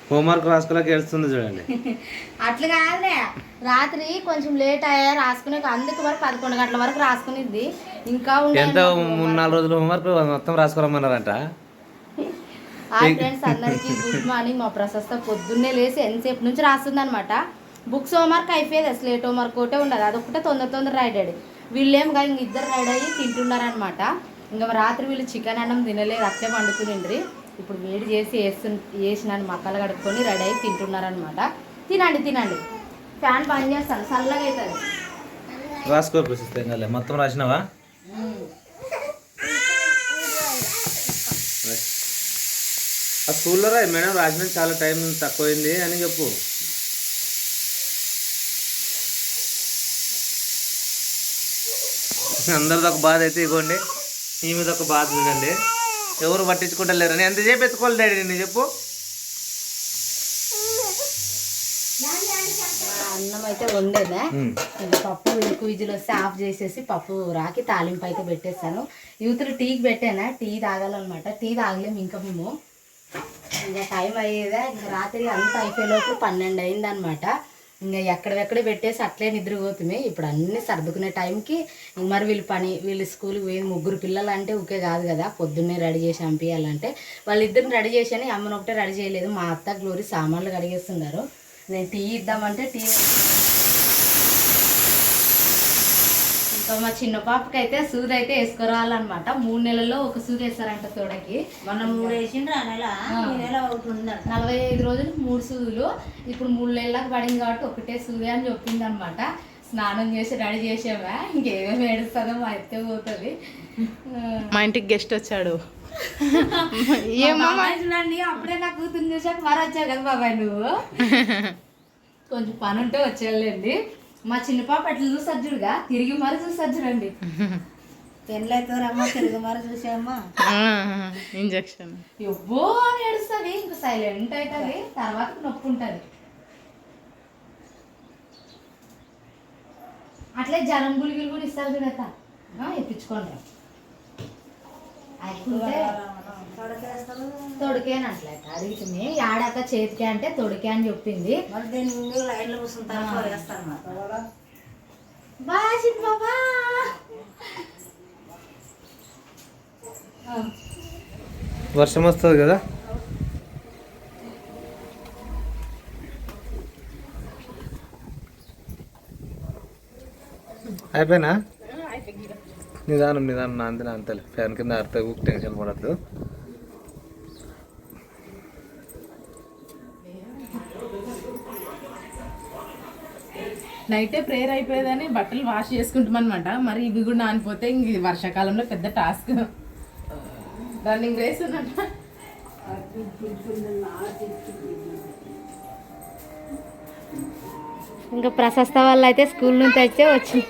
Homework రాసుకోలేక ఏడుస్తుంది చూడండి. అట్లా కాదులే, రాత్రి కొంచెం లేట్ అయ్యా రాసుకునే అందుకు వరకు 11 గంటల వరకు రాసుకునేది. ఇంకా ఎంత 3-4 రోజులు హోంవర్క్ మొత్తం రాసుకోరమ్మన్నారంట. హాయ్ ఫ్రెండ్స్, అందరికీ గుడ్ మార్నింగ్. మా ప్రశస్త పొద్దున్నే లేసి ఎంతసేపు నుంచి రాస్తుంది అనమాట. బుక్స్ హోంవర్క్ అయిపోయేది, స్లేట్ హోంవర్క్ ఒకటే ఉండదు, అదొకటే తొందర రైడాడు. వీళ్ళేమో ఇంక ఇద్దరు రైడ్ అయ్యి తింటున్నారనమాట. ఇంకా రాత్రి వీళ్ళు చికెన్ అన్నం తినలేదు, అట్లే వండుకునిండ్రి. ఇప్పుడు వేడి చేసి వేసినాను, మక్కలు కడుక్కొని రెడీ అయ్యి తింటున్నారనమాట. తినండి, ఫ్యాన్ బంద్ చేస్తాను, చల్లగా అవుతుంది. రాసుకో ప్రశస్త, మొత్తం రాసినావా? ఆ స్కూల్లో రా మేడం, రాసిన చాలా టైం తక్కువైంది అని చెప్పు. అందరిది ఒక బాధ అయితే ఇవ్వండి, ఈ మీద ఒక బాధ చూడండి. ఎవరు పట్టించుకుంటలేరని ఎంతసేపు ఎత్తుకోవాలి డాడీ నేను చెప్పు. అన్నం అయితే వండేదా, ఇంకా పప్పు విజిల్ వస్తే ఆఫ్ చేసేసి పప్పు రాకి తాలింపు అయితే పెట్టేస్తాను. యూత్లు టీకి పెట్టానా, టీ తాగాలన్నమాట. టీ తాగలేము ఇంకా మేము, ఇంకా టైం అయ్యేదా. ఇంకా రాత్రి అంతా అయిపోయేలోపు 12 అయిందనమాట. ఇంకా ఎక్కడెక్కడ పెట్టేసి అట్లే నిద్రపోతుంది. ఇప్పుడు అన్నీ సర్దుకునే టైంకి మరి వీళ్ళు స్కూల్కి పోయి 3 పిల్లలు అంటే ఊకే కాదు కదా, పొద్దున్నే రెడీ చేసి పంపించాలంటే. వాళ్ళిద్దరిని రెడీ చేశాను, అమ్మను ఒకటే రెడీ చేయలేదు. మా అత్త గ్లోరీ సామాన్లు కడిగేస్తున్నారు. నేను టీ ఇద్దామంటే టీ, ఇంకా మా చిన్న పాపకి అయితే సూది అయితే వేసుకురావాలన్నమాట. 3 నెలల్లో ఒక సూది వేస్తారంట తోడకి. మనం 3 వేసిండ్రు, నెల 45 రోజులు 3 సూదులు. ఇప్పుడు 3 నెలలకు పడింది కాబట్టి ఒకటే సూది అని చెప్పింది అనమాట. స్నానం చేసి రెడీ చేసావా, ఇంకేమేమి ఏడుస్తుందో మా ఎత్తే పోతుంది. మా ఇంటికి గెస్ట్ వచ్చాడు. చూడండి, అప్పుడే నా కూతురు చూసాక మరి వచ్చావు కదా బాబాయ్ నువ్వు. కొంచెం పని ఉంటే వచ్చేళ్ళండి. మా చిన్న పాప అట్లా చూసజ్జుడుగా తిరిగి మరి చూసజ్జుడండి. పెళ్ళైతే రమ్మ తిరిగి మరి చూసామ్మా, ఇంజక్షన్ ఎవ్వో అని ఏడుస్తుంది. ఇంకా సైలెంట్ అవుతుంది, తర్వాత నొప్పి ఉంటుంది. అట్లే జనం గులిగిలు కూడా ఇస్తారు చూడత, ఇప్పించుకోండి. తొడికేని అట్లయితే అడిగితే ఆడాక చేతికే అంటే తొడికే అని చెప్పింది. వర్షం వస్తుంది కదా, అయిపోయినా నిదానం నా అంతలే. ఫ్యాన్ కింద ఆడితే టెన్షన్ పడద్దు. నైటే ప్రేయర్ అయిపోయేదని బట్టలు వాష్ చేసుకుంటాం అనమాట. మరి ఇవి కూడా నానిపోతే ఇంక వర్షాకాలంలో పెద్ద టాస్క్. రన్నింగ్ రేస్ ఉన్నట్ట. ఇంకా ప్రశస్త వాళ్ళు అయితే స్కూల్ నుంచి అయితే వచ్చి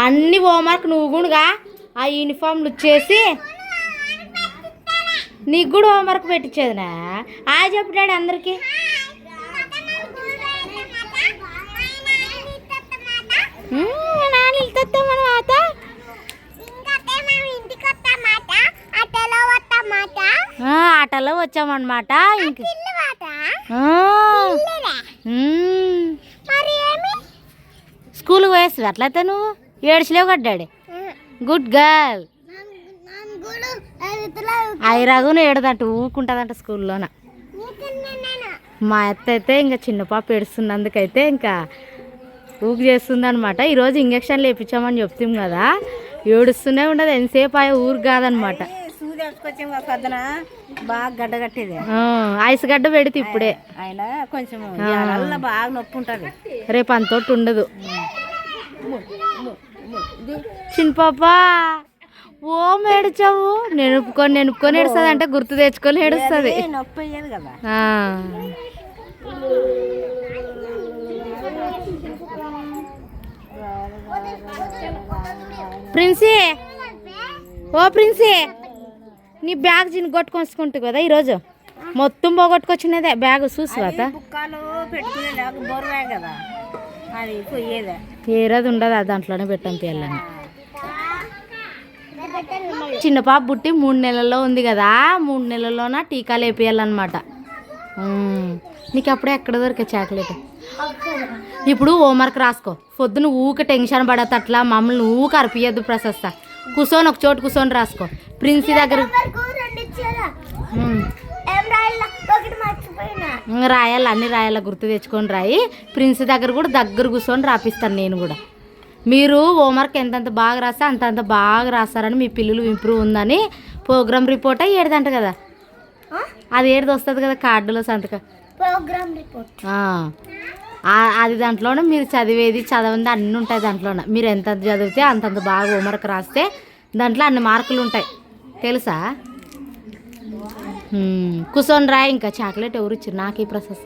అన్ని హోంవర్క్ నువ్వు కూడా ఆ యూనిఫామ్లు వచ్చేసి నీకు కూడా హోంవర్క్ పెట్టించేదినా ఆ చెప్పాడు అందరికి. ఆటలో వచ్చామన్నమాట. ఇంక స్కూల్కి పోయేస్తుంది అట్లయితే నువ్వు ఏడ్చలేవు కడ్డాడు. Good girl. ఐరాగును ఏడదంట, ఊకుంటుందంట స్కూల్లోన. మా అత్త అయితే ఇంకా చిన్న పాప ఏడుస్తున్నందుకైతే ఇంకా ఊకి చేస్తుంది అనమాట. ఈరోజు ఇంజక్షన్లు వేయించామని చెప్తాం కదా, ఏడుస్తూనే ఉండదు ఎంతసేపు అయ్యే ఊరు కాదనమాట. బాగా గడ్డ కట్టేది, ఐస్ గడ్డ పెడితే ఇప్పుడే ఆయన కొంచెం బాగా నొప్పి ఉంటుంది. రేపు అంతోటి ఉండదు. చిన్న పాప ఓ ఏడుచావు, నెనుపుకొని ఏడుస్తుంది అంటే గుర్తు తెచ్చుకొని ఏడుస్తుంది. నొప్పి అయ్యేది కదా. ప్రిన్సీ, ఓ ప్రిన్సీ, నీ బ్యాగ్ చిన్న కొట్టుకొచ్చుకుంటు కదా ఈరోజు. మొత్తం పోగొట్టుకొచ్చినదే బ్యాగ్ చూసుకోత. ఏరది ఉండదు, దాంట్లోనే పెట్టాం పిల్లలని. చిన్న పాప పుట్టి 3 నెలల్లో ఉంది కదా, 3 నెలల్లోన టీకాలు వేపియాలన్నమాట. నీకు అప్పుడే ఎక్కడ దొరికే చాక్లెట్? ఇప్పుడు హోంవర్క్ రాసుకో. పొద్దున ఊక టెన్షన్ పడతా అట్లా మమ్మల్ని ఊక అరిపియద్దు. ప్రశస్త కూర్చొని ఒక చోటు కూర్చొని రాసుకో. ప్రిన్సీ దగ్గర రాయాలి, అన్ని రాయాల, గుర్తు తెచ్చుకొని రాయి. ప్రిన్సీ దగ్గర కూడా దగ్గర కూర్చొని రాపిస్తాను నేను కూడా. మీరు హోంవర్క్ ఎంతంత బాగా రాస్తే అంతంత బాగా రాస్తారని, మీ పిల్లలు ఇంప్రూవ్ ఉందని ప్రోగ్రామ్ రిపోర్ట్ ఏడుదంట కదా, అది ఏడుది వస్తుంది కదా కార్డులో సంతకం. ప్రోగ్రామ్ రిపోర్ట్ అది దాంట్లోనే మీరు చదివేది చదవంది అన్నీ ఉంటాయి దాంట్లోనే. మీరు ఎంత చదివితే అంతంత బాగా హోంవర్క్ రాస్తే దాంట్లో అన్ని మార్కులు ఉంటాయి తెలుసా. కూర్చొని రాయి. ఇంకా చాక్లెట్ ఎవరు ఇచ్చారు? నాకు ఈ ప్రశస్త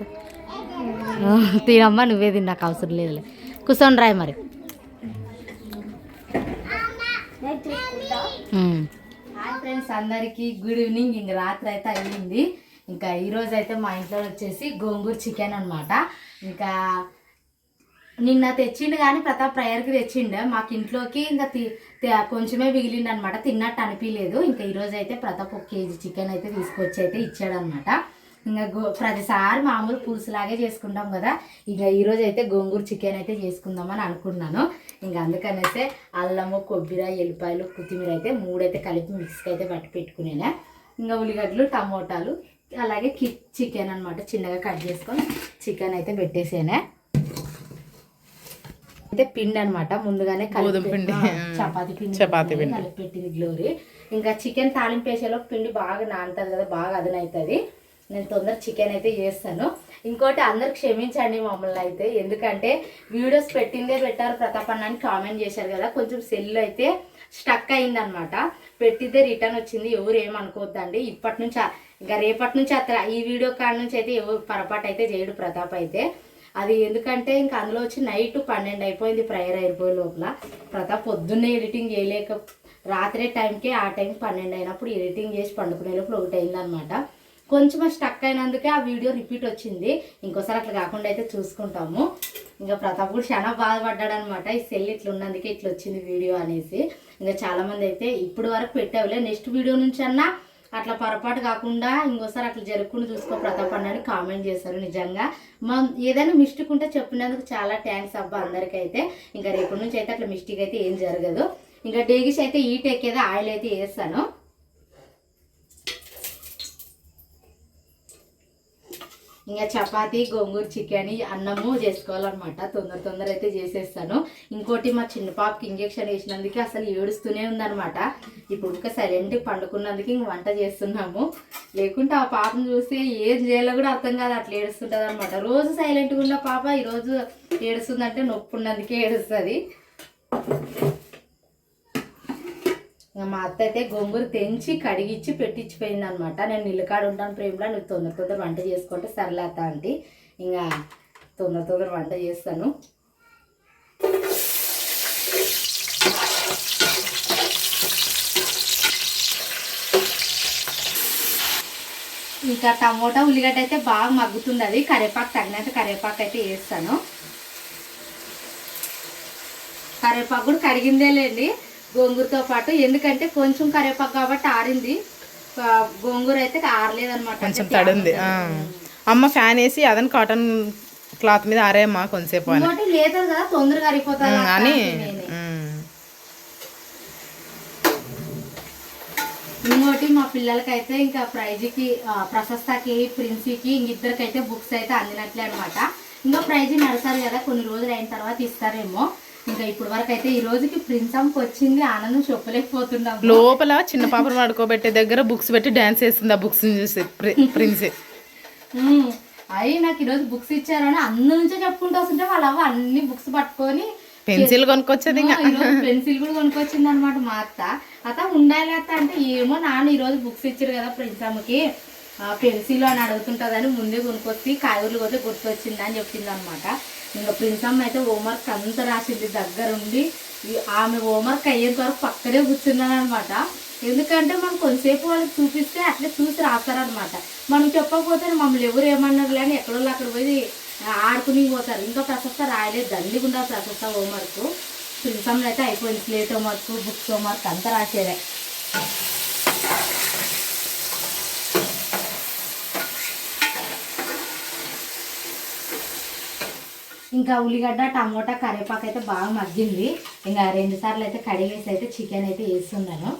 తినమ్మా, నువ్వే తిని, నాకు అవసరం లేదులే. కూర్చొని రాయి మరి. హాయ్ ఫ్రెండ్స్, అందరికీ గుడ్ ఈవినింగ్. ఇంక రాత్రి అయితే అయ్యింది. ఇంకా ఈరోజు అయితే మా ఇంట్లో వచ్చేసి గోంగూర చికెన్ అనమాట. ఇంకా నిన్న తెచ్చిండు కానీ ప్రతాప్ ప్రేయర్కి తెచ్చిండు మాకు ఇంట్లోకి. ఇంకా కొంచెమే మిగిలిండు అనమాట, తిన్నట్టు అనిపించలేదు. ఇంకా ఈరోజు అయితే ప్రతాప్ 1 కేజీ చికెన్ అయితే తీసుకొచ్చి అయితే ఇచ్చాడనమాట. ఇంకా ప్రతిసారి మామూలు పులుసులాగే చేసుకుంటాం కదా, ఇంకా ఈరోజు అయితే గోంగూర చికెన్ అయితే చేసుకుందామని అనుకున్నాను. ఇంకా అందుకనేసి అల్లము, కొబ్బరి, ఎల్లిపాయలు, కొత్తిమీర అయితే 3 అయితే కలిపి మిక్స్కి అయితే పట్టి పెట్టుకునేనా. ఇంకా ఉల్లిగడ్డలు, టమోటాలు, అలాగే చికెన్ అనమాట చిన్నగా కట్ చేసుకొని చికెన్ అయితే పెట్టేసేనే. అయితే పిండి అనమాట ముందుగానే చపాతీ పిండి కలిపి పెట్టింది గ్లోరీ. ఇంకా చికెన్ తాలింపు వేసేలోపు పిండి బాగా నానుతుంది కదా, బాగా అదనవుతుంది. నేను తొందర చికెన్ అయితే చేస్తాను. ఇంకోటి అందరు క్షమించండి మమ్మల్ని అయితే, ఎందుకంటే వీడియోస్ పెట్టిందే పెట్టారు ప్రతాప్ అన్న అని కామెంట్ చేశారు కదా, కొంచెం సెల్ అయితే స్టక్ అయిందనమాట. పెట్టిద్దే రిటర్న్ వచ్చింది, ఎవరు ఏమనుకోవద్దండి. ఇప్పటి నుంచి ఇంకా రేపటి నుంచి అట్లా ఈ వీడియో కాడ నుంచి అయితే ఎవరు పొరపాటు అయితే చేయడు ప్రతాప్ అయితే. అది ఎందుకంటే ఇంకా అందులో వచ్చి నైట్ 12 అయిపోయింది ప్రేయర్ అయిపోయే లోపల. ప్రతాప్ పొద్దున్నే ఎడిటింగ్ చేయలేక రాత్రి టైంకి ఆ టైం 12 అయినప్పుడు ఎడిటింగ్ చేసి పండుకునే లోపల 1 అయిందనమాట. కొంచెం స్టక్ అయినందుకే ఆ వీడియో రిపీట్ వచ్చింది. ఇంకోసారి అట్లా కాకుండా అయితే చూసుకుంటాము. ఇంకా ప్రతాప్ కూడా చాలా బాధపడ్డాడు అనమాట, ఈ సెల్ ఇట్లా ఉన్నందుకే ఇట్లా వచ్చింది వీడియో అనేసి. ఇంకా చాలామంది అయితే ఇప్పుడు వరకు పెట్టావులే, నెక్స్ట్ వీడియో నుంచి అన్నా అట్లా పొరపాటు కాకుండా ఇంకోసారి అట్లా జరుపుకుని చూసుకో ప్రతాప్ అన్నని కామెంట్ చేశారు. నిజంగా ఏదైనా మిస్టేక్ ఉంటే చెప్పినందుకు చాలా థ్యాంక్స్ అబ్బా అందరికైతే. ఇంకా రేపటి నుంచి అయితే అట్లా మిస్టేక్ అయితే ఏం జరగదు. ఇంకా డేగిష్ అయితే ఈట్ ఎక్కేదా ఆయిల్ అయితే వేస్తాను. ఇంకా చపాతీ, గోంగూర చికెన్, అన్నము చేసుకోవాలన్నమాట. తొందర అయితే చేసేస్తాను. ఇంకోటి మా చిన్న పాపకి ఇంజెక్షన్ వేసినందుకే అసలు ఏడుస్తూనే ఉందన్నమాట. ఇప్పుడు ఇంకా సైలెంట్ పండుకున్నందుకు ఇంక వంట చేస్తున్నాము. లేకుంటే ఆ పాపను చూస్తే ఏం చేయాలో కూడా అర్థం కాదు, అట్లా ఏడుస్తుంటుంది అనమాట. రోజు సైలెంట్గా ఉన్న పాప ఈరోజు ఏడుస్తుందంటే నొప్పి ఉన్నందుకే ఏడుస్తుంది. మా అత్త అయితే గోంగూర తెంచి కడిగిచ్చి పెట్టించిపోయింది అనమాట. నేను నిల్లకాడ ఉంటాను ప్రేమలో, నువ్వు తొందర వంట చేసుకుంటే సర్లేత అంటే ఇంకా తొందర వంట చేస్తాను. ఇంకా టమోటా, ఉల్లిగడ్డ అయితే బాగా మగ్గుతుంది. అది కరివేపాకు తగినంత కరివేపాకు అయితే వేస్తాను. కరివేపాకు కూడా కడిగిందే లేండి గోంగూరతో పాటు, ఎందుకంటే కొంచెం కరివేపాకు కాబట్టి ఆరింది. గోంగూర అయితే ఆరలేదన్నమాట, కొంచెం తడింది. అమ్మ ఫ్యాన్ వేసి అదని కాటన్ క్లాత్ మీద ఆరేమ్మా కొంచెంసేపు ఇంకోటి లేదు కదా తొందరగా అరిపోతుంది అని. ఇంకోటి మా పిల్లలకైతే ఇంకా ప్రైజ్కి, ప్రశస్తకి, ప్రిన్సీకి ఇద్దరికైతే బుక్స్ అయితే అందినట్లే అనమాట. ఇంకా ప్రైజ్ నడతారు కదా, కొన్ని రోజులు అయిన తర్వాత ఇస్తారేమో. ఇంకా ఇప్పుడు వరకు అయితే ఈ రోజుకి ప్రిన్సమ్కి వచ్చింది ఆనందం చెప్పలేకపోతున్నాం. లోపల చిన్న పాపను పడుకోబెట్టే దగ్గర బుక్స్ పెట్టి డాన్స్ వేస్తుంది ఆ బుక్స్ చూసి ప్రిన్సీ. అయ్యి నాకు ఈరోజు బుక్స్ ఇచ్చారని అందు నుంచే చెప్పుకుంటూ వస్తుంటే వాళ్ళ అవ్వ అన్ని బుక్స్ పట్టుకొని పెన్సిల్ కొనుక్కొచ్చేది. పెన్సిల్ కూడా కొనుక్కొచ్చింది అనమాట మా అత్త. ఉండాలి అత్త అంటే ఏమో నాన్న ఈరోజు బుక్స్ ఇచ్చారు కదా ప్రిన్సమ్కి, పెన్సిల్ అని అడుగుతుంటుందని ముందే కొనుక్కొచ్చి కాయగూరలు పోతే గుర్తొచ్చింది అని చెప్పింది అనమాట. ఇంకా ప్రిన్సమ్మ అయితే హోంవర్క్ అంతా రాసింది దగ్గరుండి. ఆమె హోంవర్క్ అయ్యేంత వరకు పక్కనే కూర్చున్నాను అనమాట. ఎందుకంటే మనం కొంతసేపు వాళ్ళకి చూపిస్తే అట్లే చూసి రాస్తారనమాట. మనం చెప్పకపోతే మమ్మల్ని ఎవరు ఏమన్నారు కానీ ఎక్కడో అక్కడ పోయి ఆడుకుని పోతారు. ఇంకా ప్రశస్త రాయలేదు, దండిగుండా ప్రశస్త హోంవర్క్. ప్రిన్సమ్లో అయితే అయిపోయింది. స్లేట్ హోంవర్క్, బుక్స్ హోంవర్క్ అంతా రాసేదే. ఇంకా ఉల్లిగడ్డ టమోటా కరివేపాకు అయితే బాగా మగ్గింది. ఇంకా 2 సార్లు అయితే కడిగేసి అయితే చికెన్ అయితే వేస్తున్నాను.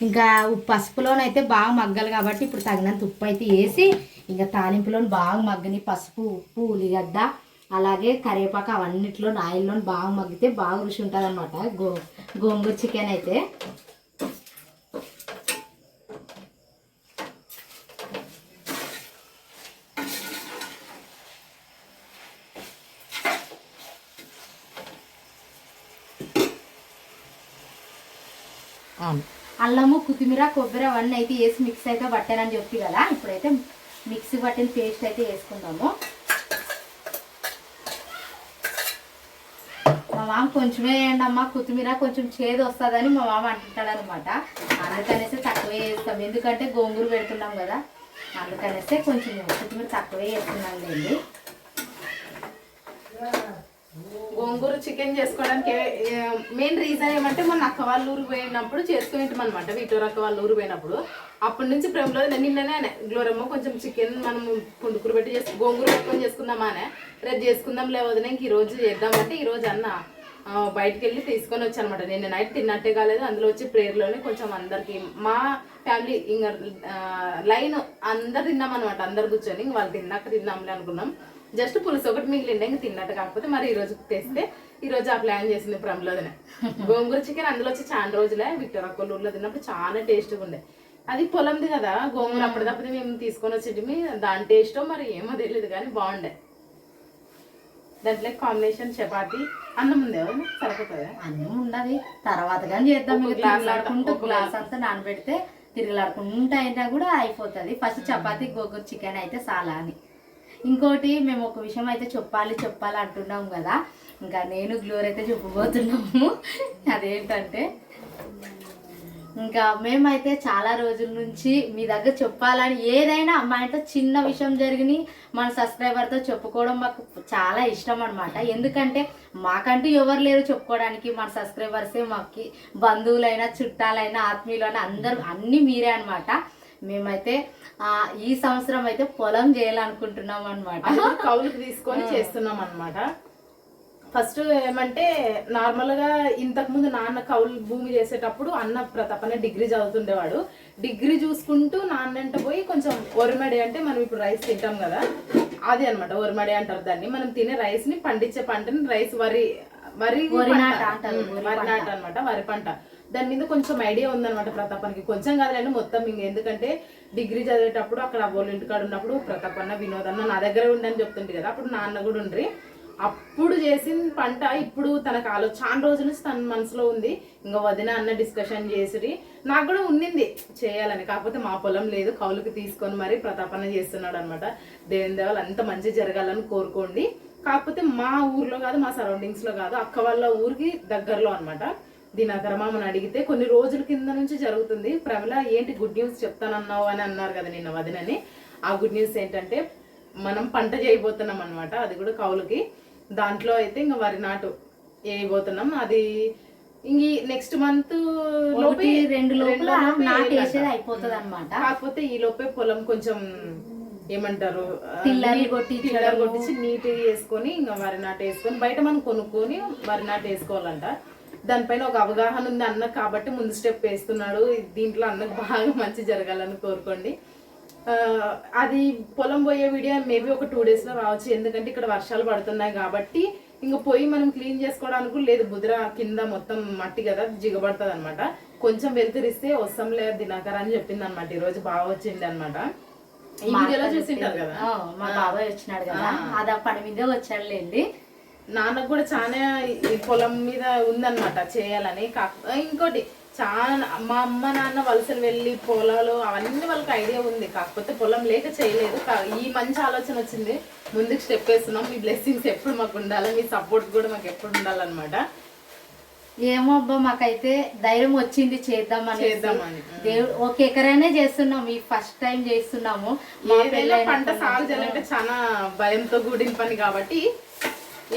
ఇంకా పసుపులోనైతే బాగా మగ్గాలి కాబట్టి ఇప్పుడు తగినంత ఉప్పు అయితే వేసి ఇంకా తాలింపులో బాగా మగ్గని పసుపు, ఉప్పు, ఉల్లిగడ్డ అలాగే కరివేపాకు అవన్నిట్లో ఆయిల్లో బాగా మగ్గితే బాగా రుచి ఉంటుంది అనమాట గోంగూర చికెన్ అయితే. అల్లము, కొత్తిమీర, కొబ్బరి అవన్నీ అయితే వేసి మిక్స్ అయితే పట్టానని చెప్పి కదా. ఇప్పుడైతే మిక్సీ పట్టిన పేస్ట్ అయితే వేసుకుందాము. మా మామ కొంచెమే వేయండి అమ్మ, కొత్తిమీర కొంచెం చేదు వస్తుందని మా మామ అంటుంటాడు అనమాట. అందుకనేసి తక్కువే వేస్తాం, ఎందుకంటే గోంగూర పెడుతున్నాం కదా. అందుకనేసి కొంచెం కొత్తిమీర తక్కువే వేస్తున్నాం లేండి. గోంగూర చికెన్ చేసుకోవడానికి మెయిన్ రీజన్ ఏమంటే మన అక్క వాళ్ళ ఊరు పోయినప్పుడు చేసుకునేటం అనమాట. వీటూరు అక్క వాళ్ళ ఊరు పోయినప్పుడు అప్పటి నుంచి ప్రేమలో నిన్ననే గ్లోరమ్మ కొంచెం చికెన్ మనం పుండుకూర పెట్టి గోంగూర పెట్టుకొని చేసుకుందామా అనే, రేపు చేసుకుందాం లేవద్దు ఇంక ఈరోజు చేద్దామంటే ఈరోజు అన్న బయటకు వెళ్ళి తీసుకొని వచ్చి అనమాట. నిన్న నైట్ తిన్నట్టే కాలేదు. అందులో వచ్చి ప్రేయర్లోనే కొంచెం అందరికి మా ఫ్యామిలీ ఇంకా లైన్ అందరు తిన్నాం అనమాట. అందరు కూర్చొని ఇంక వాళ్ళు తిన్నాక తిన్నాంలే అనుకున్నాం. జస్ట్ పులుసు ఒకటి మిగిలిండే ఇంక తిన్నట్టు. కాకపోతే మరి ఈ రోజు తెస్తే ఈ రోజు ఆ ప్లాన్ చేసింది ప్రమలోదనే. గోంగూర చికెన్ అందులో వచ్చి చాలా రోజులే విక్టర్ అక్కల ఊర్లో తిన్నప్పుడు చాలా టేస్ట్గా ఉండే. అది పొలంది కదా గోంగూర, అప్పటిదప్పుడు మేము తీసుకొని వచ్చేటి దాని టేస్టో మరి ఏమో తెలియదు కానీ బాగుండే. దాంట్లో కాంబినేషన్ చపాతి అన్నం ఉంది కదా, సరిపోతుంది. అన్నం ఉండదు తర్వాత కానీ చేద్దాం. గ్లాస్ అంతా నానబెడితే తిరిగిలాడుకుంటూ అయినా కూడా అయిపోతుంది. ఫస్ట్ చపాతి గోంగూర చికెన్ అయితే చాలా అని. ఇంకోటి మేము ఒక విషయం అయితే చెప్పాలి అంటున్నాం కదా. ఇంకా నేను గ్లోర్ అయితే చెప్పబోతున్నాము. అదేంటంటే ఇంకా మేమైతే చాలా రోజుల నుంచి మీ దగ్గర చెప్పాలని, ఏదైనా మా ఇంట్లో చిన్న విషయం జరిగిన మన సబ్స్క్రైబర్తో చెప్పుకోవడం మాకు చాలా ఇష్టం అనమాట. ఎందుకంటే మాకంటూ ఎవరు లేరు చెప్పుకోవడానికి. మన సబ్స్క్రైబర్సే మాకు బంధువులైనా, చుట్టాలైనా, ఆత్మీయులైనా అందరూ అన్నీ మీరే అనమాట. మేమైతే ఈ సంవత్సరం అయితే పొలం చేయాలనుకుంటున్నాం అనమాట. కౌలుకి తీసుకొని చేస్తున్నాం అనమాట. ఫస్ట్ ఏమంటే నార్మల్గా ఇంతకుముందు నాన్న కౌలు భూమి చేసేటప్పుడు అన్న ప్రతాపనే డిగ్రీ చదువుతుండేవాడు. డిగ్రీ చూసుకుంటూ నాన్నంట పోయి కొంచెం ఒరిమడి అంటే మనం ఇప్పుడు రైస్ తింటాం కదా, అది అనమాట ఒరిమడి అంటారు దాన్ని. మనం తినే రైస్ ని పండించే పంటని రైస్ వరి నాట అనమాట, వరి పంట. దాని మీద కొంచెం ఐడియా ఉందన్నమాట ప్రతాపానికి. కొంచెం కాదులేండి మొత్తం. ఎందుకంటే డిగ్రీ చదివేటప్పుడు అక్కడ వాళ్ళ ఇంటికాడ ఉన్నప్పుడు ప్రతాపన్న, వినోదన్న నా దగ్గర ఉండని చెప్తుంటే కదా, అప్పుడు నాన్న కూడా ఉండ్రి. అప్పుడు చేసిన పంట ఇప్పుడు తనకు చాలా రోజుల నుంచి తన మనసులో ఉంది. ఇంకా వదిన అన్న డిస్కషన్ చేసి నాకు కూడా ఉండింది చేయాలని. కాకపోతే మా పొలం లేదు, కౌలుకి తీసుకొని మరి ప్రతాపన్న చేస్తున్నాడు అనమాట. దేవుని దేవాలు అంత మంచి జరగాలని కోరుకోండి. కాకపోతే మా ఊర్లో కాదు, మా సరౌండింగ్స్ లో కాదు, అక్క వాళ్ళ ఊరికి దగ్గరలో అనమాట. దినాకర మామని అడిగితే కొన్ని రోజుల కింద నుంచి జరుగుతుంది. ప్రమిళ ఏంటి గుడ్ న్యూస్ చెప్తానన్నావు అని అన్నారు కదా నిన్న వదినని. ఆ గుడ్ న్యూస్ ఏంటంటే మనం పంట చేయబోతున్నాం అనమాట, అది కూడా కౌలుకి. దాంట్లో అయితే ఇంకా వరి నాటు వేయబోతున్నాం. అది ఇంక నెక్స్ట్ మంత్ లోపే 2 లోపల నాటు వేసేది అయిపోతుంది అనమాట. కాకపోతే ఈ లోపే పొలం కొంచెం ఏమంటారు టిల్లర్ కొట్టించి నీట్గా వేసుకొని ఇంకా వరి నాటు వేసుకొని బయట మనం కొనుక్కొని వరి నాటు వేసుకోవాలంట. దానిపైన ఒక అవగాహన ఉంది అన్నకు కాబట్టి ముందు స్టెప్ వేస్తున్నాడు. దీంట్లో అన్నకు బాగా మంచి జరగాలని కోరుకోండి. అది పొలం పోయే వీడియో మేబీ ఒక 2 days లో రావచ్చు. ఎందుకంటే ఇక్కడ వర్షాలు పడుతున్నాయి కాబట్టి ఇంకా పోయి మనం క్లీన్ చేసుకోవడానికి లేదు. బుద్ర కింద మొత్తం మట్టి కదా, జిగబడుతుంది అనమాట. కొంచెం వెళ్తురిస్తే వస్తాంలే దినాకర్ అని చెప్పింది అనమాట. ఈ రోజు బాగా వచ్చింది అనమాట. ఈ వీడియోలో చూసింటారు కదా, మా బాబాయ్ వచ్చినాడు కదా, అది ఆ పని మీద వచ్చాడులేండి. నాన్నకు కూడా చాలా పొలం మీద ఉందన్నమాట చేయాలని. ఇంకోటి చాలా మా అమ్మ నాన్న వలసలు వెళ్ళి పొలాలు అవన్నీ వాళ్ళకి ఐడియా ఉంది, కాకపోతే పొలం లేక చేయలేదు. ఈ మంచి ఆలోచన వచ్చింది, ముందుకు స్టెప్ వేస్తున్నాం. మీ బ్లెస్సింగ్స్ ఎప్పుడు మాకు ఉండాలి, మీ సపోర్ట్ కూడా మాకు ఎప్పుడు ఉండాలన్నమాట. ఏమో అబ్బా మాకైతే ధైర్యం వచ్చింది చేద్దామని. దేవుడు ఒక ఎకరైనా చేస్తున్నాం, ఈ ఫస్ట్ టైం చేస్తున్నాము. ఏదైనా పంట సాగు చేయాలంటే చాలా భయంతో కూడిన పని కాబట్టి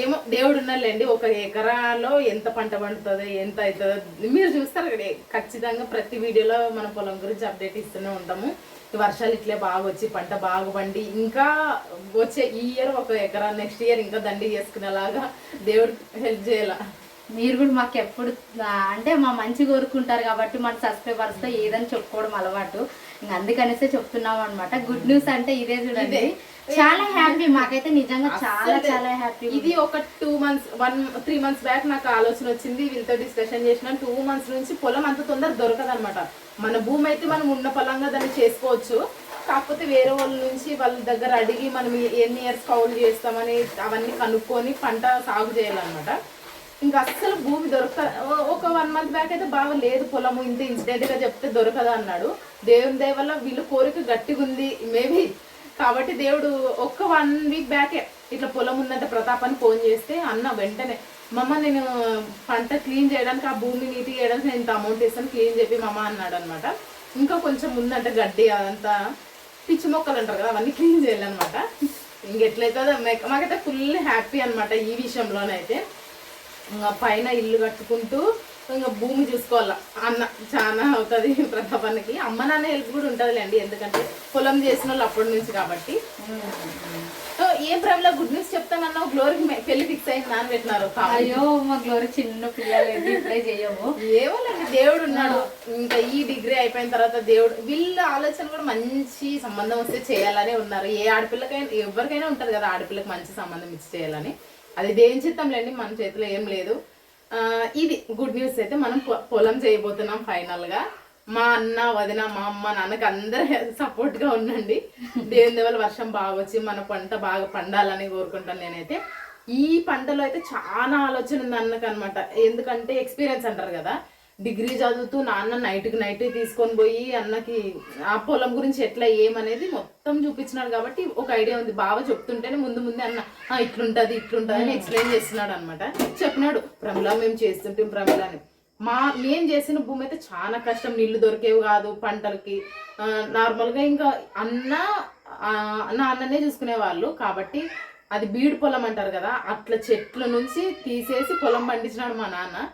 ఏమో దేవుడు ఉన్నారులేండి. ఒక ఎకరాలో ఎంత పంట పండుతుంది, ఎంత అవుతుందో మీరు చూస్తారు కదా. ఖచ్చితంగా ప్రతి వీడియోలో మన పొలం గురించి అప్డేట్ ఇస్తూనే ఉంటాము. వర్షాలు ఇట్లే బాగా వచ్చి పంట బాగా పండి ఇంకా వచ్చే ఈ ఇయర్ ఒక ఎకరా, నెక్స్ట్ ఇయర్ ఇంకా దండి చేసుకునేలాగా దేవుడు హెల్ప్ చేయాల. మీరు కూడా మాకు ఎప్పుడు అంటే మా మంచి కోరుకుంటారు కాబట్టి మన సబ్స్క్రైబర్స్తో ఏదని చెప్పుకోవడం అలవాటు, ఇంకా అందుకనేసే చెప్తున్నాం అనమాట. గుడ్ న్యూస్ అంటే ఇదే చూడండి, చాలా హ్యాపీ మాకైతే నిజంగా చాలా చాలా హ్యాపీ. ఇది ఒక 3 months బ్యాక్ నాకు ఆలోచన వచ్చింది, వీళ్ళతో డిస్కషన్ చేసిన. 2 months నుంచి పొలం అంత తొందర దొరకదు అనమాట. మన భూమి అయితే మనం ఉన్న పొలంగా దాన్ని చేసుకోవచ్చు, కాకపోతే వేరే వాళ్ళ నుంచి వాళ్ళ దగ్గర అడిగి మనం ఎన్ని ఇయర్స్ కౌలు చేస్తామని అవన్నీ కనుక్కొని పంట సాగు చేయాలన్నమాట. ఇంకా అస్సలు భూమి ఒక 1 month బ్యాక్ అయితే బాగా లేదు పొలము, ఇంత ఇన్సిడెంట్ గా చెప్తే దొరకదు అన్నాడు. దేవుని దయ వల్ల వీళ్ళు కోరిక గట్టిగా ఉంది మేబీ, కాబట్టి దేవుడు ఒక్క 1 week బ్యాకే ఇట్లా పొలం ఉందంటే ప్రతాపాన్ని ఫోన్ చేస్తే అన్న వెంటనే మమ్మ నేను పంట క్లీన్ చేయడానికి ఆ భూమి నీట్గా చేయడానికి నేను ఇంత అమౌంట్ ఇస్తాను, క్లీన్ చెప్పి మమ్మ అన్నాడు అనమాట. ఇంకా కొంచెం ముందంటే గడ్డి అదంతా పిచ్చి మొక్కలు అంటారు కదా, అవన్నీ క్లీన్ చేయాలన్నమాట. ఇంకెట్లయితే మాకైతే ఫుల్ హ్యాపీ అనమాట ఈ విషయంలోనైతే. ఇంకా పైన ఇల్లు కట్టుకుంటూ ఇంకా భూమి చూసుకోవాలా అన్న చాలా అవుతుంది ప్రతాపానికి. అమ్మ నాన్న హెల్ప్ కూడా ఉంటుందిలేండి, ఎందుకంటే పొలం చేసిన వాళ్ళు అప్పటి నుంచి కాబట్టి. సో ఏం ప్రాబ్లం గుడ్ న్యూస్ చెప్తానన్నా, గ్లోరీకి పెళ్లి ఫిక్స్ అయింది, నాన్న పెట్టినారు. అయ్యో మా గ్లోరీ చిన్న పిల్లలు ఇప్పుడే చేయము. ఏమోలేండి దేవుడు ఉన్నాడు. ఇంకా ఈ డిగ్రీ అయిపోయిన తర్వాత దేవుడు వీళ్ళ ఆలోచన కూడా మంచి సంబంధం వస్తే చేయాలనే ఉన్నారు. ఏ ఆడపిల్లకైనా ఎవరికైనా ఉంటది కదా ఆడపిల్లకి మంచి సంబంధం ఇచ్చి చేయాలని, అది దేని చిత్తంలేండి, మన చేతిలో ఏం లేదు. ఇది గుడ్ న్యూస్ అయితే మనం పొలం చేయబోతున్నాం ఫైనల్ గా. మా అన్న వదిన మా అమ్మ నాన్నకి అందరు సపోర్ట్ గా ఉండండి. దేవుని దేవల వర్షం బాగా వచ్చి మన పంట బాగా పండాలని కోరుకుంటాను నేనైతే. ఈ పంటలో అయితే చాలా ఆలోచన ఉంది అన్నకు అనమాట, ఎందుకంటే ఎక్స్పీరియన్స్ అంటారు కదా. డిగ్రీ చదువుతూ నాన్న నైట్కి నైట్ తీసుకొని పోయి అన్నకి ఆ పొలం గురించి ఎట్లా ఏమనేది మొత్తం చూపించినాడు కాబట్టి ఒక ఐడియా ఉంది. బాగా చెప్తుంటేనే ముందే అన్న ఇట్లుంటది అని ఎక్స్ప్లెయిన్ చేస్తున్నాడు అనమాట. చెప్పినాడు ప్రమిళ మేము చేస్తుంటాం ప్రమిళ అని. మేము చేసిన భూమి అయితే చాలా కష్టం, నీళ్లు దొరికేవి కాదు పంటలకి. నార్మల్గా ఇంకా నాన్ననే చూసుకునేవాళ్ళు కాబట్టి అది బీడు పొలం అంటారు కదా, అట్లా చెట్ల నుంచి తీసేసి పొలం పండించినాడు మా నాన్న.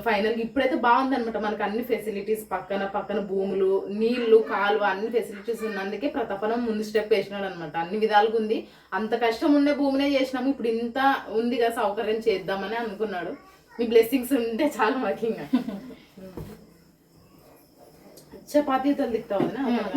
ఫైనల్గా ఇప్పుడైతే బాగుంది అనమాట, మనకు అన్ని ఫెసిలిటీస్ పక్కన భూములు, నీళ్లు, కాలువ అన్ని ఫెసిలిటీస్ ఉన్నందుకే ప్రతాపనం ముందు స్టెప్ వేసినాడు అనమాట. అన్ని విధాలుగా ఉంది, అంత కష్టం ఉండే భూమినే చేసినాము, ఇప్పుడు ఇంత ఉంది కదా సౌకర్యం చేద్దామని అనుకున్నాడు. మీ బ్లెస్సింగ్స్ ఉంటే చాలా ముఖ్యంగా. చపాతీ దిక్తావు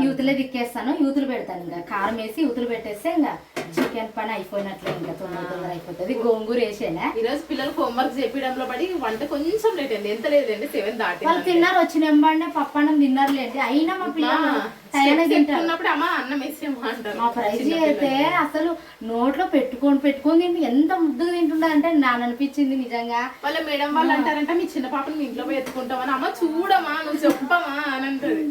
యూతులే దిక్కేస్తాను, యూతులు పెడతాను. ఇంకా కారం వేసి యూతులు పెట్టేస్తే ఇంకా చికెన్ పని అయిపోయినట్లే, ఇంకా తొందర అయిపోతుంది. గోంగూర వేసేనా. ఈ రోజు పిల్లలకు హోంవర్క్ చేపించడంలో పడి వంట కొంచెం లేట్ అయింది, ఎంత లేదండి 7 దాటి. వాళ్ళు తిన్నారు, వచ్చిన ఎంబండే పప్పన్నం తిన్నారులేండి. అయినా మా పిల్లలు తింటున్నప్పుడు అమ్మ అన్నం వేసేమా అంటారు. మా ప్రైజ్ అయితే అసలు నోట్లో పెట్టుకొని తింటూ ఎంత ముద్దుగా తింటుండే అంటే నాన్న అనిపించింది నిజంగా. వాళ్ళ మేడం వాళ్ళు అంటారంట మీ చిన్న పాపను మీ ఇంట్లో పోయి ఎత్తుకుంటామని. అమ్మ చూడమా నువ్వు చెప్పమా అని అంటది.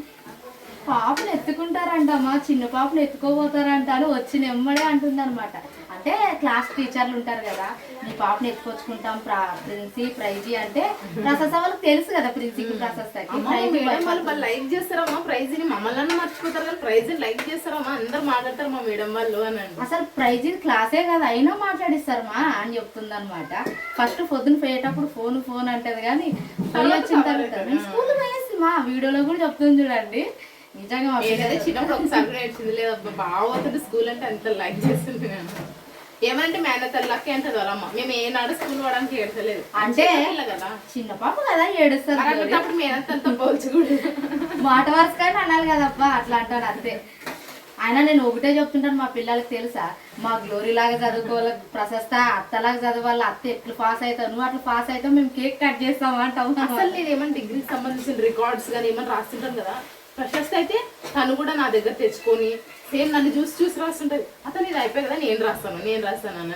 పాపను ఎత్తుకుంటారంటమ్మా, చిన్న పాపను ఎత్తుకోబోతారంట అని వచ్చిన ఎమ్మడే అంటుంది అనమాట. అంటే క్లాస్ టీచర్లు ఉంటారు కదా, మీ పాపను ఎత్తుకొచ్చుకుంటాం ప్రిన్సీ ప్రైజీ అంటే ప్రశస్త వాళ్ళకి తెలుసు కదా, ప్రిన్సీకి ప్రశస్తకి. వాళ్ళు లైక్ చేస్తారమ్మా ప్రైజీని, మమ్మల్ని మర్చిపోతారు కానీ ప్రైజీని లైక్ చేస్తారమ్మా, అందరు మాట్లాడతారు మా మేడం వాళ్ళు అని. అసలు ప్రైజీ క్లాసే కదా అయినా మాట్లాడిస్తారమ్మా అని చెప్తుంది అనమాట. ఫస్ట్ పొద్దున పోయేటప్పుడు ఫోన్ అంటది కానీ పోయి వచ్చిన తర్వాత స్కూల్ పోయేసి మా వీడియోలో కూడా చెప్తుంది చూడండి. నిజంగా చిన్నప్పుడు ఒకసారి కూడా ఏడ్చింది లేదా బాగుంటుంది స్కూల్ అంటే అంత లైక్ చేస్తుంది. ఏమంటే మేనతల్లి లక్కి అంటది వాళ్ళమ్మ, మేము ఏనాడు స్కూల్ పోవడానికి ఏడ్చలేదు అంటే కదా, చిన్న పాప కదా ఏడుస్తారు. అప్పుడు మేనతలతో పోల్చకూడదు, మాట వరుసగా అనాలి కదబ్బా, అట్లా అంటాను అంతే. అయినా నేను ఒకటే చెప్తుంటాను మా పిల్లలకి తెలుసా, మా గ్లోరీ లాగా చదువుకోవాలి, ప్రశస్త అత్తలాగా చదవాలి, అత్త ఎట్లు పాస్ అవుతావు, నువ్వు అట్లా పాస్ అవుతావు, మేము కేక్ కట్ చేస్తాం అంటావు. అసలు నేను ఏమన్నా డిగ్రీకి సంబంధించిన రికార్డ్స్ కానీ ఏమన్నా రాస్తుంటాను కదా, ప్రశస్త అయితే తను కూడా నా దగ్గర తెచ్చుకొని సేమ్ నన్ను చూసి రాస్తుంటది. అతను ఇది అయిపోయి కదా నేను రాస్తాను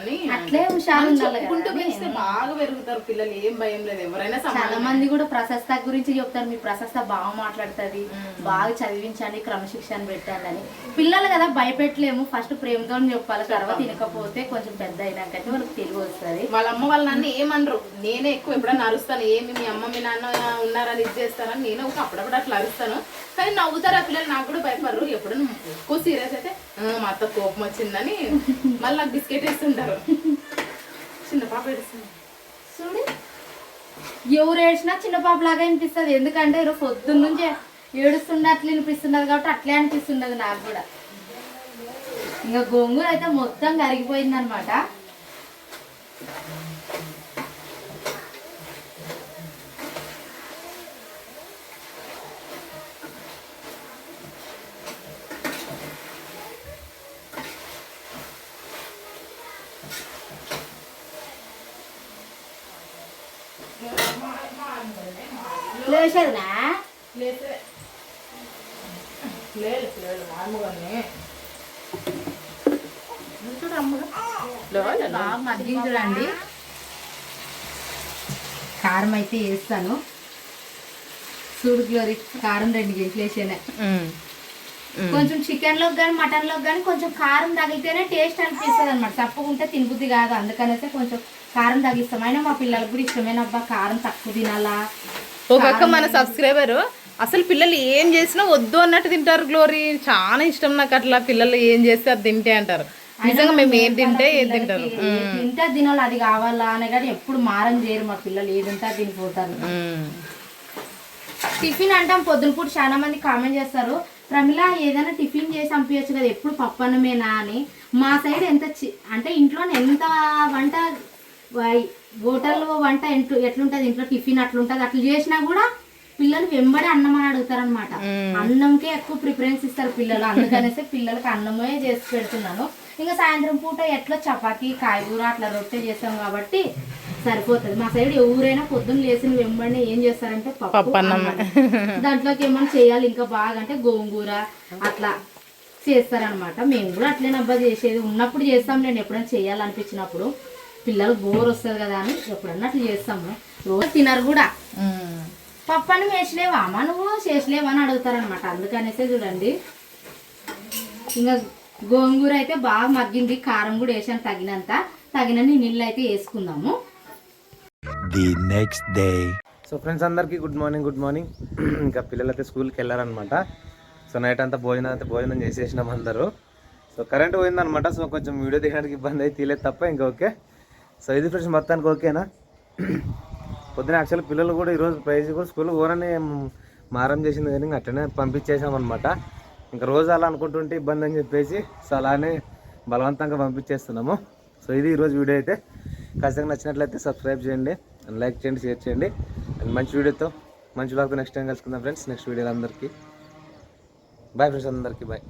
అని అట్లే హుషారు ఉండాలి కదా చెప్పుకుంటూ అని. పెంచితే బాగా పెరుగుతారు పిల్లలు. ఏం భయం లేదు, ఎవరైనా చాలా సమానం. మంది కూడా ప్రశస్త గురించి చెప్తారు, మీ ప్రశస్త బాగా మాట్లాడుతుంది, బాగా చదివించండి, క్రమశిక్షణ పెట్టండి అని. పిల్లలు కదా భయపెట్టలేము, ఫస్ట్ ప్రేమతో చెప్పాలి, తర్వాత తినకపోతే కొంచెం పెద్ద అయినాకైతే వాళ్ళకి తెలివి వస్తుంది. వాళ్ళ అమ్మ వాళ్ళ నాన్న ఏమనరు, నేనే ఎక్కువ ఎప్పుడైనా అరుస్తాను. ఏమి మీ అమ్మ మీ నాన్న ఉన్నారని ఇది చేస్తారని నేను ఒక అప్పుడప్పుడు అట్లా అరుస్తాను. కానీ నవ్వుతారు ఆ పిల్లలు, నాకు కూడా భయపడరు. ఎప్పుడైనా ఎక్కువ సీరియస్ అయితే మా అత్త కోపం వచ్చిందని మళ్ళీ నాకు బిస్కెట్ వేస్తుంటారు. చిన్న పాప ఏడుస్తుంది చూడు, ఎవరు ఏడ్చినా చిన్న పాపలాగా అనిపిస్తుంది. ఎందుకంటే ఈరోజు పొద్దున్న నుంచి ఏడుస్తుండే అట్లా అనిపిస్తున్నది కాబట్టి అట్లే అనిపిస్తున్నది నాకు కూడా. ఇంకా గోంగూర అయితే మొత్తం కరిగిపోయింది అనమాట. లేచేదినా బాగా మగ్గింది చూడండి. కారం అయితే వేస్తాను. చూడు గ్లోరీ, కారం 2 కేజీలు వేసాను. కొంచెం చికెన్ లోకి కానీ మటన్ లోకి కానీ కొంచెం కారం తగిలితేనే టేస్ట్ అనిపిస్తుంది అనమాట. తప్పకుంటే తినబుద్ధి కాదు, అందుకనైతే కొంచెం కారం తగిలిస్తాం. అయినా మా పిల్లలకు కూడా ఇష్టమేనబ్బా కారం తక్కువ తినాలా. ఒక అక్క మన సబ్స్క్రైబర్ అసలు పిల్లలు ఏం చేసినా వద్దు అన్నట్టు తింటారు. గ్లోరీ చాలా ఇష్టం నాకు అట్లా, పిల్లలు ఏం చేస్తే అది తింటే అంటారు. నిజంగా మేము ఏం తింటే ఏది తింటారు. తింటే తినాలి, అది కావాలా అనే కానీ ఎప్పుడు మారం చేయరు మా పిల్లలు, ఏది ఉంటే తినిపోతారు. టిఫిన్ అంటాం పొద్దున పూట చాలా మంది కామెంట్ చేస్తారు, ప్రమిళ ఏదైనా టిఫిన్ చేసి పంపించచ్చు కదా, ఎప్పుడు పప్పు అన్నమేనా అని. మా సైడ్ ఎంత అంటే ఇంట్లో ఎంత వంట హోటల్లో వంట ఎట్లుంటది, ఇంట్లో టిఫిన్ అట్లుంటది. అట్లా చేసినా కూడా పిల్లలు వెంబడి అన్నం అని అడుగుతారు అనమాట. అన్నంకే ఎక్కువ ప్రిఫరెన్స్ ఇస్తారు పిల్లలు, అందుకనేసి పిల్లలకి అన్నమే చేసి పెడుతున్నాను. ఇంకా సాయంత్రం పూట ఎట్లా చపాతీ కాయగూర అట్లా రొట్టె చేస్తాం కాబట్టి సరిపోతుంది. మా సైడ్ ఎవరైనా పొద్దున్న లేచిన వెంబడి ఏం చేస్తారంటే పప్పు అన్నం. దాంట్లోకి ఏమైనా చేయాలి ఇంకా బాగా అంటే గోంగూర అట్లా చేస్తారనమాట. మేము కూడా అట్లేనబ్బా చేసేది, ఉన్నప్పుడు చేస్తాం. నేను ఎప్పుడైనా చేయాలనిపించినప్పుడు, పిల్లలు బోర్ వస్తుంది కదా అని ఎప్పుడన్నా అట్లా చేస్తాము. రోజు తినరు కూడా. పప్పు అన్నం వేసలేవా అమ్మ నువ్వు, చేసలేవా అని అడుగుతారనమాట. అందుకనేసే చూడండి. ఇంకా గోంగూర అయితే బాగా మగ్గింది, కారం కూడా వేసాను తగినన్ని నీళ్ళు అయితే వేసుకుందాము. సో ఫ్రెండ్స్ అందరికీ గుడ్ మార్నింగ్. ఇంకా పిల్లలు అయితే స్కూల్కి వెళ్ళారనమాట. సో నైట్ అంతా భోజనం చేసేసినాం అందరూ. సో కరెంట్ పోయిందనమాట. సో కొంచెం వీడియో తీయడానికి ఇబ్బంది అయితే తీయలేదు తప్ప ఇంకా ఓకే. సో ఇది ఫ్రెండ్స్ మొత్తానికి ఓకేనా. పొద్దున యాక్చువల్లీ పిల్లలు కూడా ఈరోజు ప్రైజ్ కూడా స్కూల్ ఓరని మారం చేసింది కానీ అట్లనే పంపించేసామన్నమాట. ఇంకా రోజు అలా అనుకుంటుంటే ఇబ్బంది అని చెప్పేసి సో అలానే బలవంతంగా పంపించేస్తున్నాము. సో ఇది ఈరోజు వీడియో అయితే. ఖచ్చితంగా నచ్చినట్లయితే సబ్స్క్రైబ్ చేయండి, లైక్ చేయండి, షేర్ చేయండి. అండ్ మంచి వీడియోతో మంచి బ్లాగ్తో నెక్స్ట్ టైం కలుసుకుందాం ఫ్రెండ్స్. నెక్స్ట్ వీడియోలో అందరికీ బాయ్ ఫ్రెండ్స్, అందరికీ బాయ్.